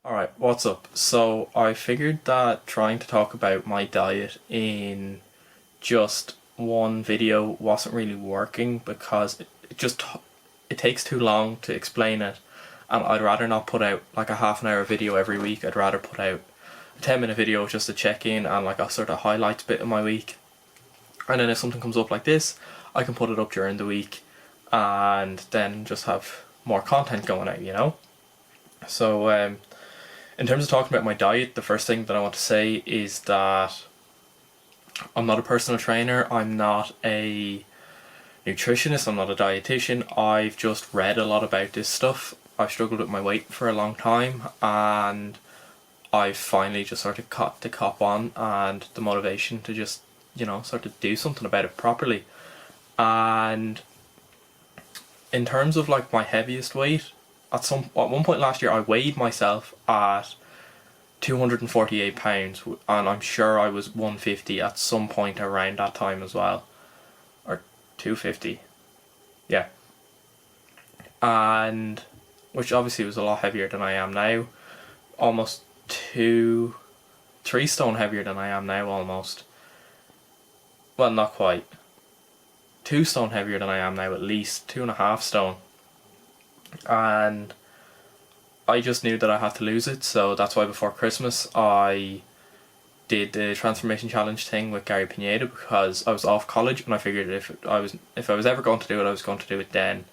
Alright, what's up? So I figured that trying to talk about my diet in just one video wasn't really working because it takes too long to explain it, and I'd rather not put out like a half an hour video every week. I'd rather put out a 10-minute video just to check in and like a sort of highlights bit of my week. And then if something comes up like this, I can put it up during the week and then just have more content going out, you know? So in terms of talking about my diet, the first thing that I want to say is that I'm not a personal trainer, I'm not a nutritionist, I'm not a dietitian. I've just read a lot about this stuff. I've struggled with my weight for a long time, and I've finally just sort of caught the cop on and the motivation to just, sort of do something about it properly. And in terms of like my heaviest weight, at one point last year I weighed myself at 248 pounds, and I'm sure I was 150 at some point around that time as well, or 250, yeah, and which obviously was a lot heavier than I am now, almost 3 stone heavier than I am now, almost. Well, not quite. 2 stone heavier than I am now, at least 2.5 stone. And I just knew that I had to lose it, so that's why before Christmas I did the transformation challenge thing with Gary Pineda, because I was off college and I figured if I was ever going to do it, I was going to do it then.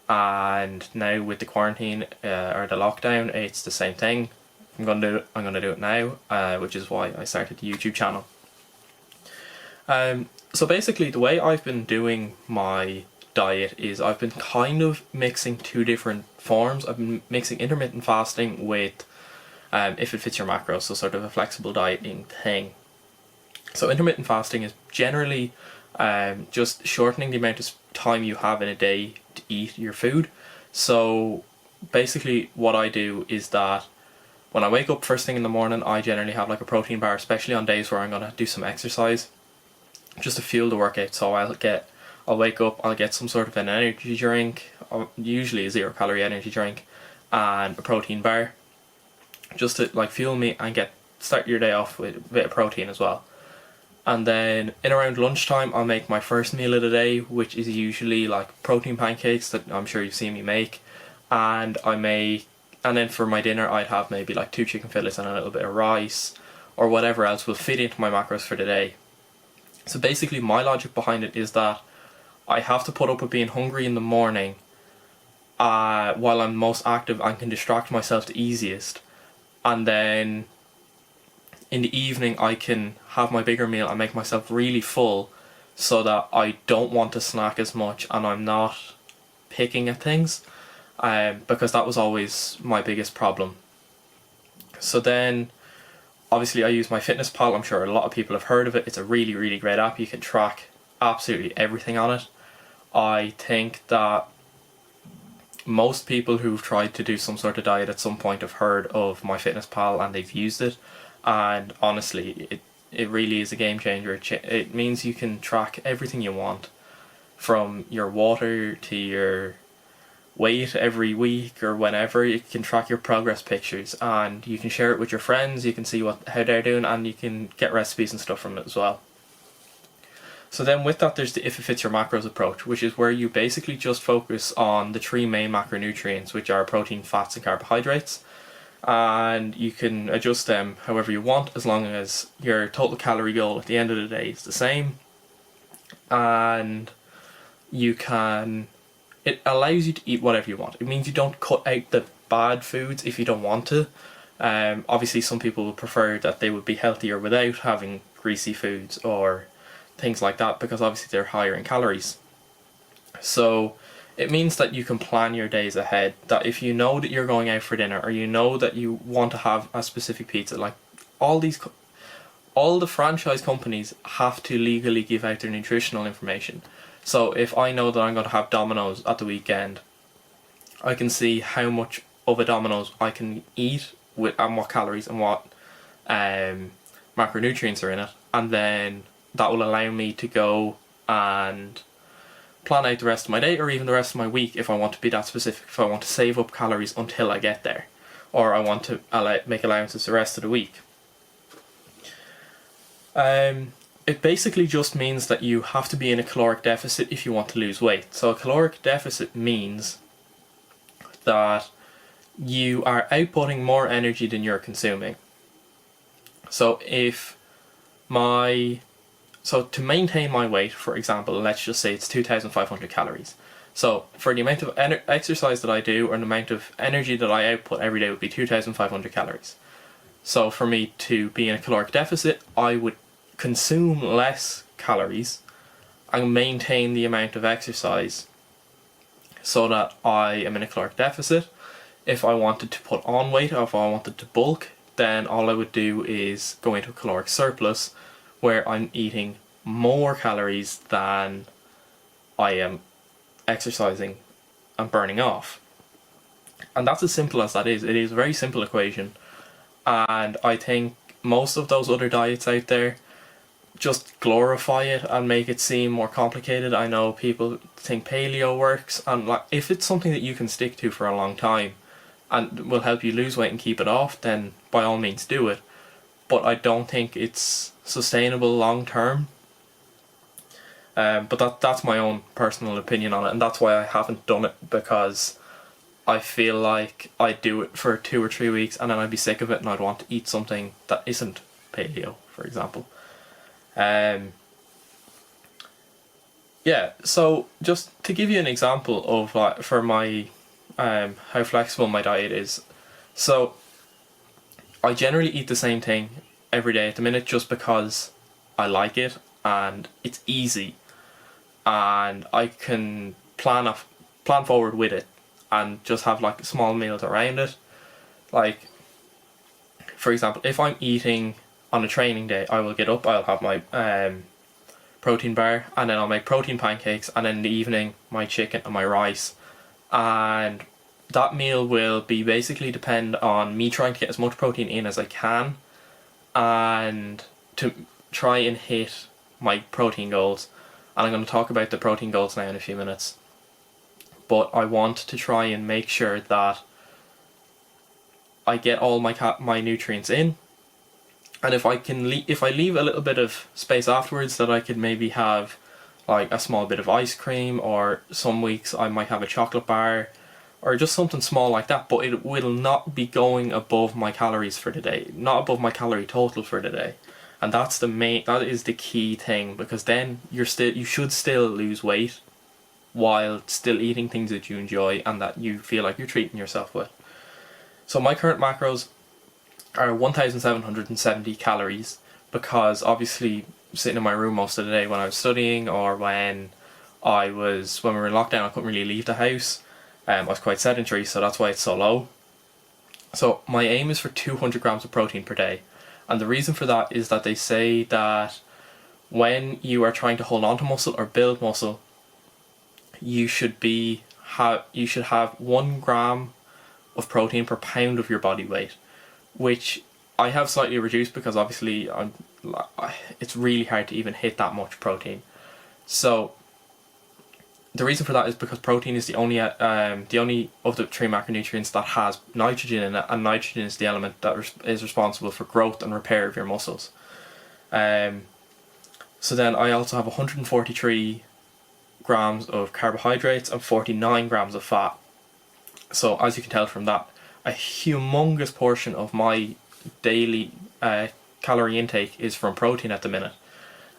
And now with the quarantine or the lockdown, it's the same thing. I'm gonna do it now, which is why I started the YouTube channel. So basically the way I've been doing my diet is I've been kind of mixing two different forms. I've been mixing intermittent fasting with If It Fits Your Macros, so sort of a flexible dieting thing. So intermittent fasting is generally just shortening the amount of time you have in a day to eat your food. So basically what I do is that when I wake up first thing in the morning, I generally have like a protein bar, especially on days where I'm going to do some exercise, just to fuel the workout. So I'll wake up, I'll get some sort of an energy drink, usually a 0-calorie energy drink, and a protein bar, just to like fuel me and start your day off with a bit of protein as well. And then in around lunchtime, I'll make my first meal of the day, which is usually like protein pancakes that I'm sure you've seen me make, and then for my dinner I'd have maybe like 2 chicken fillets and a little bit of rice, or whatever else will fit into my macros for the day. So basically my logic behind it is that I have to put up with being hungry in the morning while I'm most active and can distract myself the easiest, and then in the evening I can have my bigger meal and make myself really full so that I don't want to snack as much and I'm not picking at things, because that was always my biggest problem. So then obviously I use MyFitnessPal. I'm sure a lot of people have heard of it. It's a really, really great app. You can track absolutely everything on it. I think that most people who've tried to do some sort of diet at some point have heard of MyFitnessPal and they've used it, and honestly it really is a game changer. It means you can track everything you want, from your water to your weight every week or whenever. You can track your progress pictures and you can share it with your friends. You can see how they're doing, and you can get recipes and stuff from it as well. So then with that, there's the If It Fits Your Macros approach, which is where you basically just focus on the 3 main macronutrients, which are protein, fats and carbohydrates, and you can adjust them however you want as long as your total calorie goal at the end of the day is the same. And it allows you to eat whatever you want. It means you don't cut out the bad foods if you don't want to. Obviously some people would prefer that they would be healthier without having greasy foods or things like that, because obviously they're higher in calories. So it means that you can plan your days ahead, that if you know that you're going out for dinner, or you know that you want to have a specific pizza, like all the franchise companies have to legally give out their nutritional information. So if I know that I'm going to have Domino's at the weekend, I can see how much of a Domino's I can eat and what calories and what macronutrients are in it, and then that will allow me to go and plan out the rest of my day, or even the rest of my week if I want to be that specific, if I want to save up calories until I get there. or I want to make allowances the rest of the week. It basically just means that you have to be in a caloric deficit if you want to lose weight. So a caloric deficit means that you are outputting more energy than you're consuming. So to maintain my weight, for example, let's just say it's 2,500 calories. So for the amount of exercise that I do, or the amount of energy that I output every day, would be 2,500 calories. So for me to be in a caloric deficit, I would consume less calories and maintain the amount of exercise so that I am in a caloric deficit. If I wanted to put on weight, or if I wanted to bulk, then all I would do is go into a caloric surplus, where I'm eating more calories than I am exercising and burning off. And that's as simple as that is. It is a very simple equation, and I think most of those other diets out there just glorify it and make it seem more complicated. I know people think paleo works, and like, if it's something that you can stick to for a long time and will help you lose weight and keep it off, then by all means do it. But I don't think it's sustainable long term. But that's my own personal opinion on it, and that's why I haven't done it, because I feel like I'd do it for 2 or 3 weeks and then I'd be sick of it and I'd want to eat something that isn't paleo, for example. Yeah, so just to give you an example of for my how flexible my diet is. So I generally eat the same thing every day at the minute, just because I like it and it's easy, and I can plan forward with it and just have like small meals around it. Like, for example, if I'm eating on a training day, I will get up, I'll have my protein bar, and then I'll make protein pancakes, and then in the evening my chicken and my rice. And that meal will be basically depend on me trying to get as much protein in as I can, and to try and hit my protein goals. And I'm going to talk about the protein goals now in a few minutes. But I want to try and make sure that I get all my nutrients in, and if I leave a little bit of space afterwards, that I could maybe have like a small bit of ice cream, or some weeks I might have a chocolate bar, or just something small like that. But it will not be going above my calories for the day, not above my calorie total for the day. And that is the key thing, because then you should still lose weight while still eating things that you enjoy and that you feel like you're treating yourself with. So my current macros are 1,770 calories, because obviously sitting in my room most of the day when I was studying, or when we were in lockdown, I couldn't really leave the house. I was quite sedentary, so that's why it's so low. So my aim is for 200 grams of protein per day. And the reason for that is that they say that when you are trying to hold on to muscle or build muscle, you should have 1 gram of protein per pound of your body weight, which I have slightly reduced, because obviously it's really hard to even hit that much protein. So the reason for that is because protein is the only of the 3 macronutrients that has nitrogen in it, and nitrogen is the element that is responsible for growth and repair of your muscles. So then I also have 143 grams of carbohydrates and 49 grams of fat. So as you can tell from that, a humongous portion of my daily calorie intake is from protein at the minute.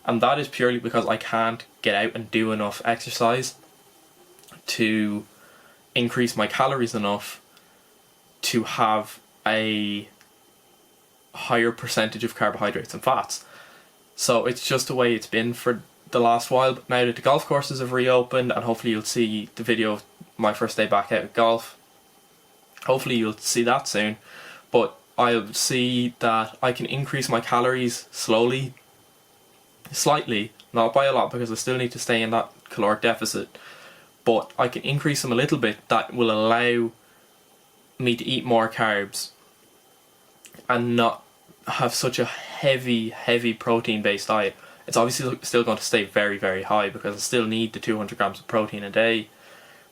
And that is purely because I can't get out and do enough exercise to increase my calories enough to have a higher percentage of carbohydrates and fats. So it's just the way it's been for the last while. But now that the golf courses have reopened, and hopefully you'll see the video of my first day back out at golf, hopefully you'll see that soon. But I'll see that I can increase my calories slowly, slightly, not by a lot, because I still need to stay in that caloric deficit, but I can increase them a little bit. That will allow me to eat more carbs and not have such a heavy protein based diet. It's obviously still going to stay very, very high, because I still need the 200 grams of protein a day,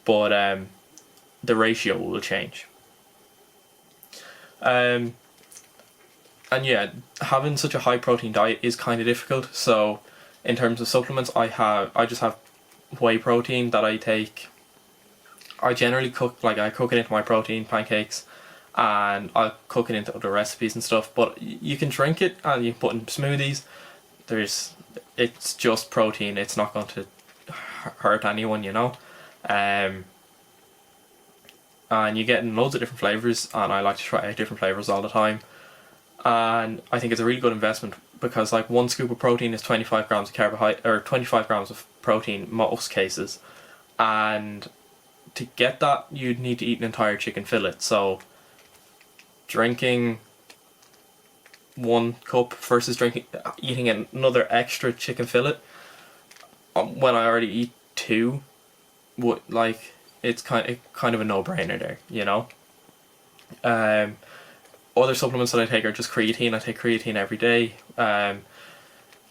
but the ratio will change. And yeah, having such a high protein diet is kind of difficult. So in terms of supplements, I just have whey protein that I take. I generally cook it into my protein pancakes, and I'll cook it into other recipes and stuff. But you can drink it and you can put it in smoothies. It's just protein. It's not going to hurt anyone, you know. And you get in loads of different flavors, and I like to try out different flavors all the time. And I think it's a really good investment because like one scoop of protein is 25 grams of carbohydrate, or 25 grams of protein in most cases, and to get that you'd need to eat an entire chicken fillet. So drinking 1 cup versus eating another extra chicken fillet when I already eat 2, it's kind of a no-brainer there, you know. Other supplements that I take are just creatine. I take creatine every day.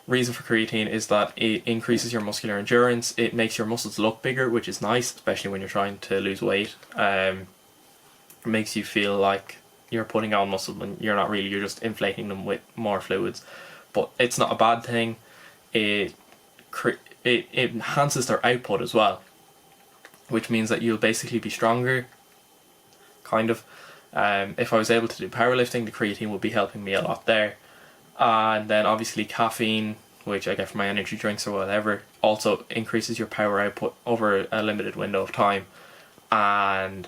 Reason for creatine is that it increases your muscular endurance. It makes your muscles look bigger, which is nice, especially when you're trying to lose weight. It makes you feel like you're putting on muscle when you're not really. You're just inflating them with more fluids. But it's not a bad thing. It enhances their output as well, which means that you'll basically be stronger, kind of. If I was able to do powerlifting, the creatine would be helping me a lot there. And then obviously caffeine, which I get from my energy drinks or whatever, also increases your power output over a limited window of time. And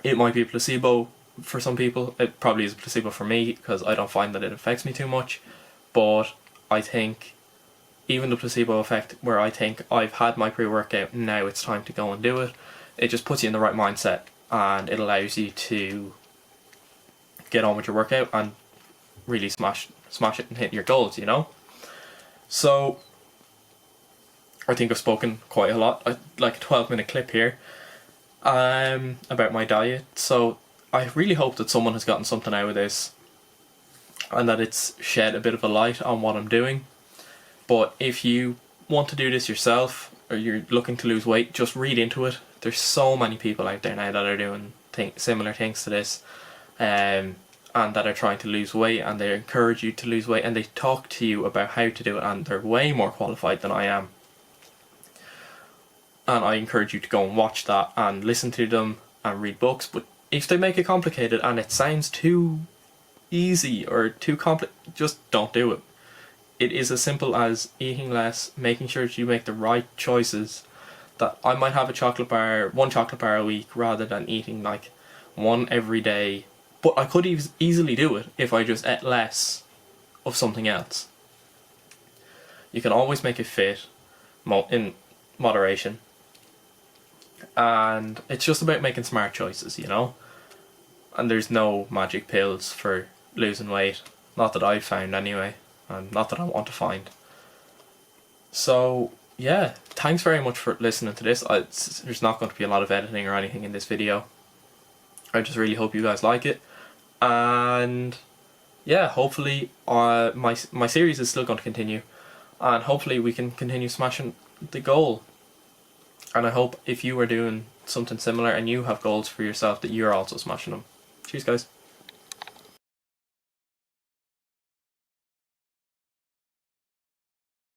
it might be a placebo for some people. It probably is a placebo for me because I don't find that it affects me too much. But I think even the placebo effect, where I think I've had my pre-workout, now it's time to go and do it, it just puts you in the right mindset, and it allows you to get on with your workout and really smash it and hit your goals, you know. So I think I've spoken quite a lot, like a 12-minute clip here, about my diet. So I really hope that someone has gotten something out of this and that it's shed a bit of a light on what I'm doing. But if you want to do this yourself, or you're looking to lose weight, just read into it. There's so many people out there now that are doing similar things to this, and that are trying to lose weight, and they encourage you to lose weight, and they talk to you about how to do it, and they're way more qualified than I am. And I encourage you to go and watch that and listen to them and read books. But if they make it complicated and it sounds too easy or too complex, just don't do it. It is as simple as eating less, making sure that you make the right choices. That I might have one chocolate bar a week rather than eating like one every day. But I could easily do it if I just ate less of something else. You can always make it fit in moderation. And it's just about making smart choices, you know. And there's no magic pills for losing weight. Not that I've found anyway. And not that I want to find. So yeah, thanks very much for listening to this. There's not going to be a lot of editing or anything in this video. I just really hope you guys like it. And yeah, hopefully my series is still going to continue, and hopefully we can continue smashing the goal. And I hope if you are doing something similar and you have goals for yourself, that you're also smashing them. Cheers guys.